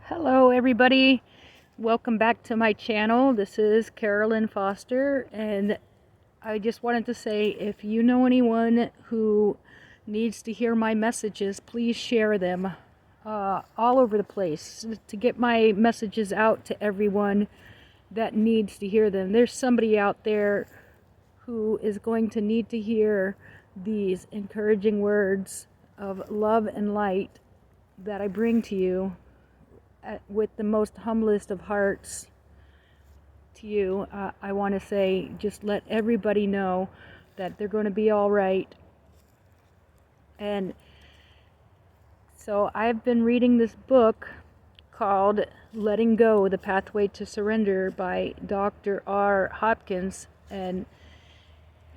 Hello everybody, welcome back to my channel. This is Carolyn Foster, and I just wanted to say, if you know anyone who needs to hear my messages, please share them all over the place to get my messages out to everyone that needs to hear them. There's somebody out there who is going to need to hear these encouraging words of love and light that I bring to you with the most humblest of hearts to you. I want to say, just let everybody know that they're going to be all right. And so I've been reading this book called Letting Go, The Pathway to Surrender by Dr. Hawkins. And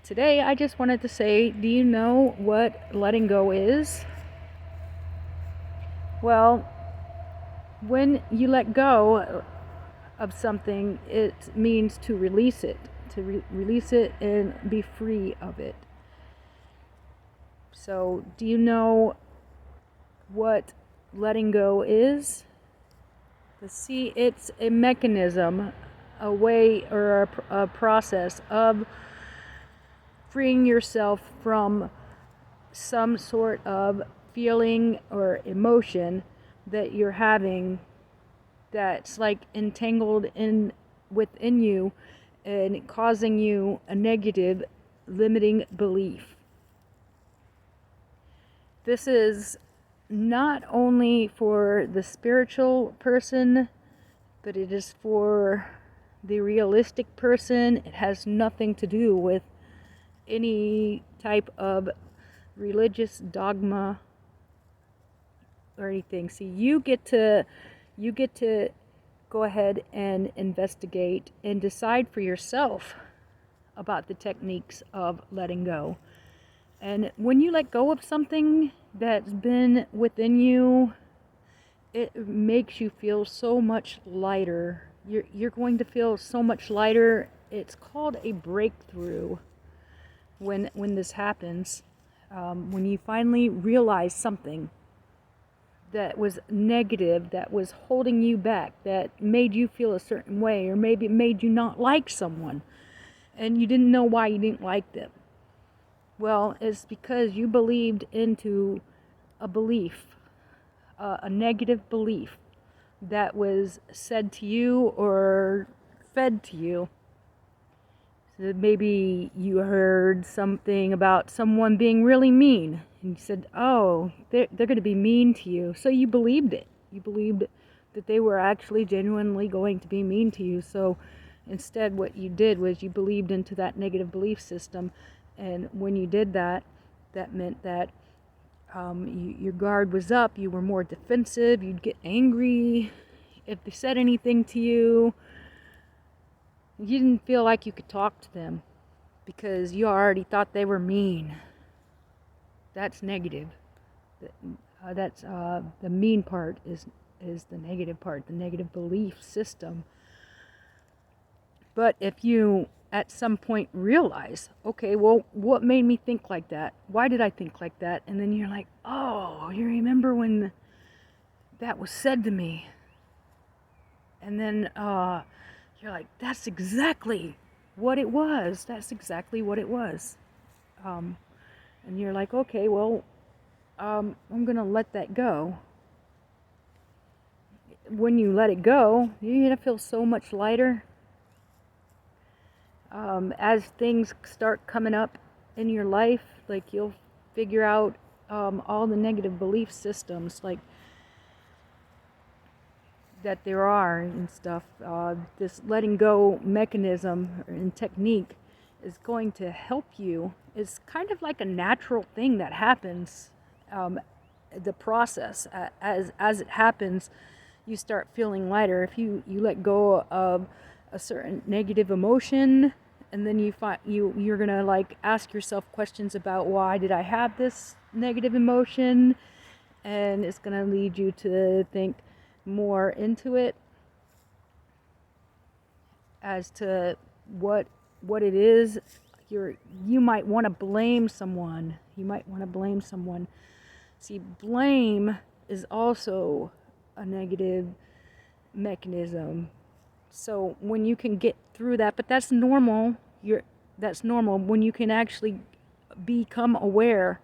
today I just wanted to say, do you know what letting go is? Well, when you let go of something, it means to release it, release it and be free of it. So, do you know what letting go is? See, it's a mechanism, a way, or a process of freeing yourself from some sort of feeling or emotion that you're having that's like entangled within you and causing you a negative limiting belief. This is not only for the spiritual person, but it is for the realistic person. It has nothing to do with any type of religious dogma or anything. See, you get to go ahead and investigate and decide for yourself about the techniques of letting go. And when you let go of something that's been within you, it makes you feel so much lighter. You're going to feel so much lighter. It's called a breakthrough when this happens. When you finally realize something that was negative, that was holding you back, that made you feel a certain way, or maybe it made you not like someone, and you didn't know why you didn't like them. Well, it's because you believed into a belief, a negative belief that was said to you or fed to you. So maybe you heard something about someone being really mean, and you said, oh, they're going to be mean to you. So you believed it. You believed that they were actually genuinely going to be mean to you. So instead what you did was you believed into that negative belief system. And when you did that, that meant that your guard was up. You were more defensive. You'd get angry if they said anything to you. You didn't feel like you could talk to them because you already thought they were mean. That's negative. That's the mean part is the negative part, the negative belief system. But if you at some point realize, okay, well, what made me think like that? Why did I think like that? And then you're like, oh, you remember when that was said to me? And then you're like, that's exactly what it was. That's exactly what it was. And you're like, okay, well, I'm going to let that go. When you let it go, you're going to feel so much lighter. As things start coming up in your life, like you'll figure out all the negative belief systems, like that there are and stuff. This letting go mechanism and technique is going to help you. It's kind of like a natural thing that happens. The process, as it happens, you start feeling lighter. If you let go of a certain negative emotion, and then you're gonna like ask yourself questions about, why did I have this negative emotion, and it's gonna lead you to think more into it as to what it is. You might want to blame someone. See, blame is also a negative mechanism. So when you can get through that, but that's normal. That's normal when you can actually become aware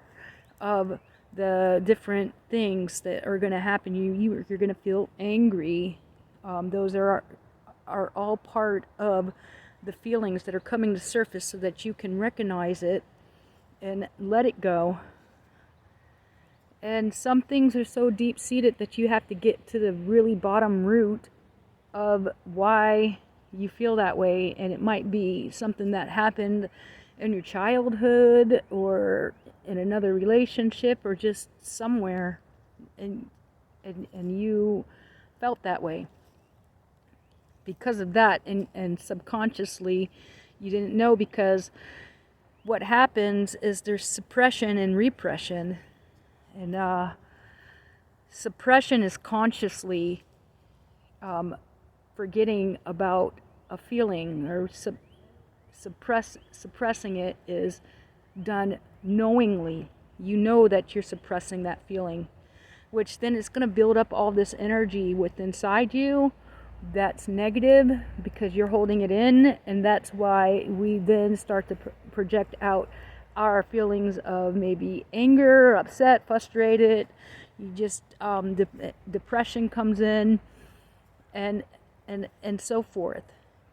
of the different things that are going to happen. You're going to feel angry. Those are all part of the feelings that are coming to surface, so that you can recognize it and let it go. And some things are so deep-seated that you have to get to the really bottom root of why you feel that way. And it might be something that happened in your childhood, or in another relationship, or just somewhere, and you felt that way because of that, and subconsciously you didn't know, because what happens is there's suppression and repression. And suppression is consciously forgetting about a feeling, or suppressing it is done knowingly. You know that you're suppressing that feeling, which then it's going to build up all this energy within inside you that's negative, because you're holding it in. And that's why we then start to project out our feelings of maybe anger, upset, frustrated. You just depression comes in, and so forth.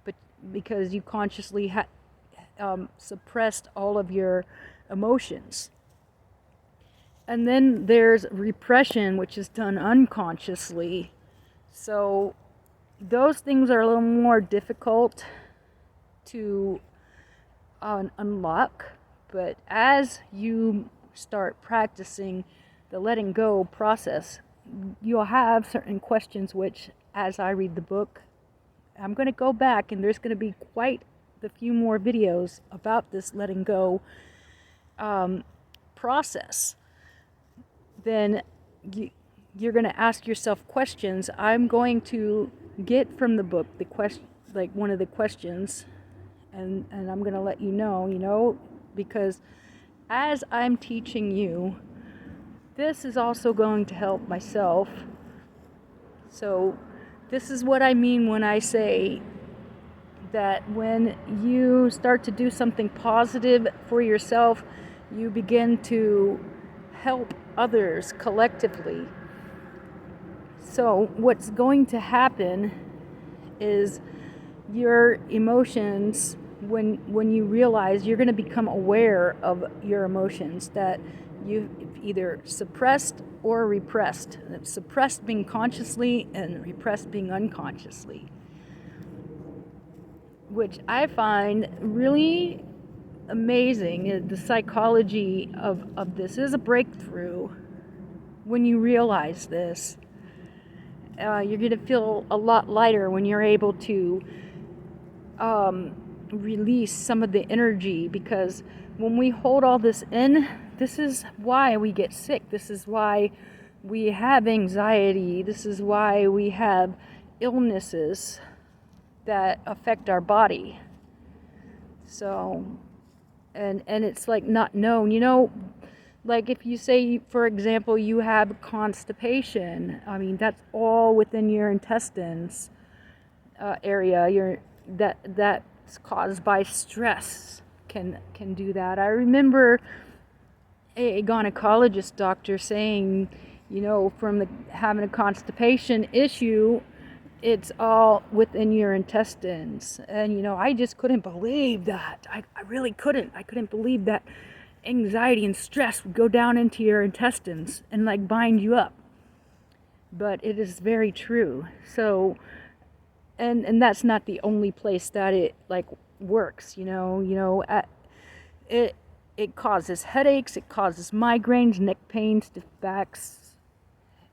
But because you consciously suppressed all of your emotions. And then there's repression, which is done unconsciously. So those things are a little more difficult to unlock. But as you start practicing the letting go process, you'll have certain questions, which, as I read the book, I'm going to go back, and there's going to be quite a few more videos about this letting go process. Then you're going to ask yourself questions. I'm going to get from the book the question, like one of the questions, and I'm going to let you know, because as I'm teaching you, this is also going to help myself. So this is what I mean when I say that when you start to do something positive for yourself, you begin to help others collectively. So what's going to happen is your emotions, when you realize, you're going to become aware of your emotions that you've either suppressed or repressed. Suppressed being consciously, and repressed being unconsciously, which I find really amazing. The psychology of this is a breakthrough. When you realize this, you're going to feel a lot lighter when you're able to release some of the energy, because when we hold all this in, this is why we get sick. This is why we have anxiety. This is why we have illnesses that affect our body. So, and it's like not known, like if you say, for example, you have constipation, I mean, that's all within your intestines area. That's caused by stress, can do that. I remember a gynecologist doctor saying, from having a constipation issue, it's all within your intestines. And I just couldn't believe that. I really couldn't. I couldn't believe that anxiety and stress would go down into your intestines and like bind you up. But it is very true. So, and that's not the only place that it like works. It causes headaches, it causes migraines, neck pain, stiff backs,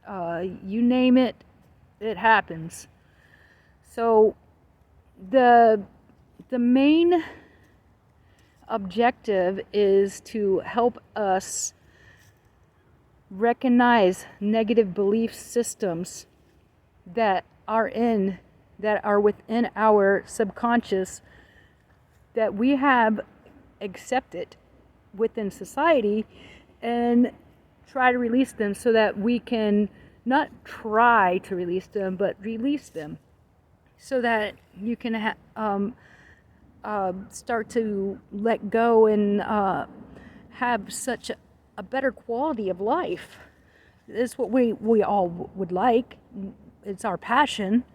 you name it, it happens. So the main objective is to help us recognize negative belief systems that are within our subconscious, that we have accepted within society, and try to release them so that we can not try to release them, but release them, so that you can start to let go and have such a better quality of life. It's what we all would like. It's our passion.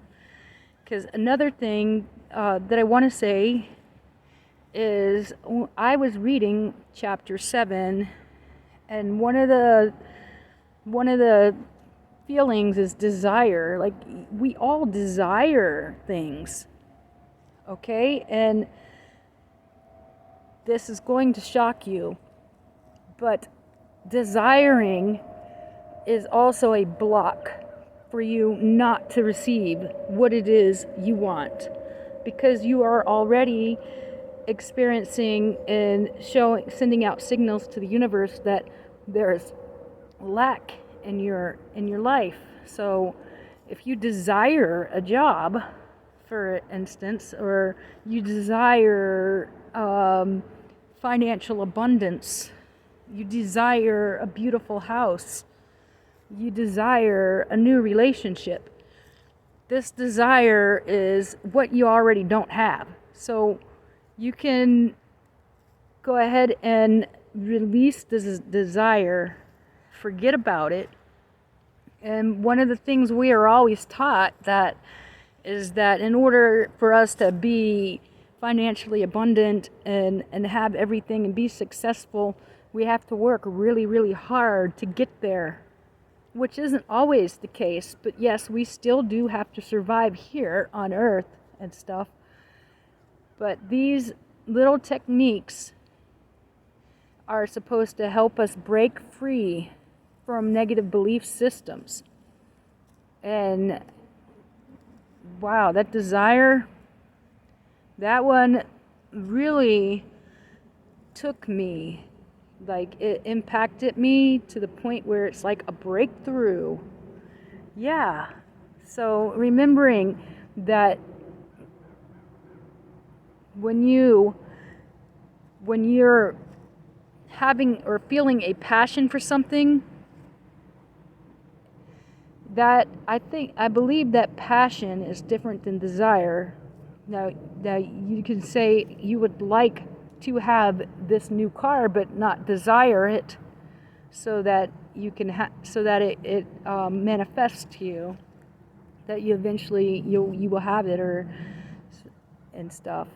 Because another thing that I want to say is, I was reading chapter 7, and one of the feelings is desire. Like, we all desire things, okay? And this is going to shock you, but desiring is also a block for you not to receive what it is you want, because you are already experiencing and sending out signals to the universe that there's lack in your life. So if you desire a job, for instance, or you desire financial abundance, you desire a beautiful house, you desire a new relationship, this desire is what you already don't have. So you can go ahead and release this desire, forget about it. And one of the things we are always taught that is that in order for us to be financially abundant and have everything and be successful, we have to work really, really hard to get there, which isn't always the case. But yes, we still do have to survive here on Earth and stuff. But these little techniques are supposed to help us break free from negative belief systems. And wow, that desire, that one really took me. Like, it impacted me to the point where it's like a breakthrough. Yeah. So remembering that when you're having or feeling a passion for something, that I believe that passion is different than desire. Now you can say you would like to have this new car but not desire it, so that you can it manifests to you, that you eventually you will have it and stuff.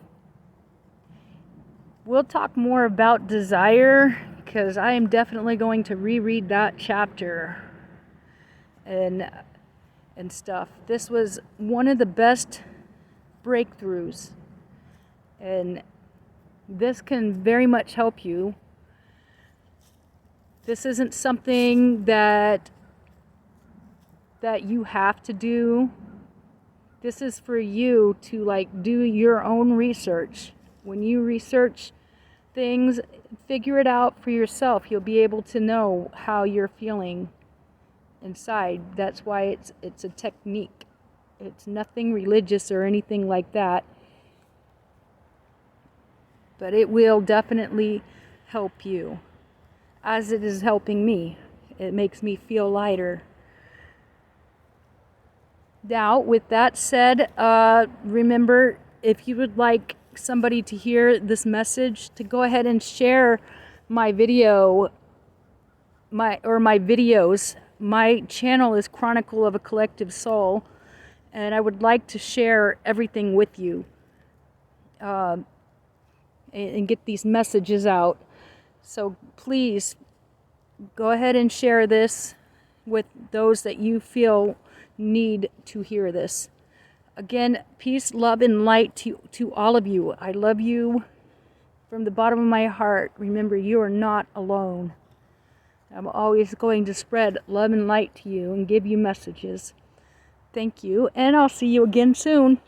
We'll talk more about desire, because I am definitely going to reread that chapter and stuff. This was one of the best breakthroughs, and this can very much help you. This isn't something that you have to do. This is for you to do your own research. When you research things, figure it out for yourself. You'll be able to know how you're feeling inside. That's why it's a technique. It's nothing religious or anything like that. But it will definitely help you, as it is helping me. It makes me feel lighter. Now, with that said, remember, if you would like somebody to hear this message, to go ahead and share my video, my videos. My channel is Chronicle of a Collective Soul, and I would like to share everything with you and get these messages out. So please go ahead and share this with those that you feel need to hear this. Again, peace, love, and light to all of you. I love you from the bottom of my heart. Remember, you are not alone. I'm always going to spread love and light to you and give you messages. Thank you, and I'll see you again soon.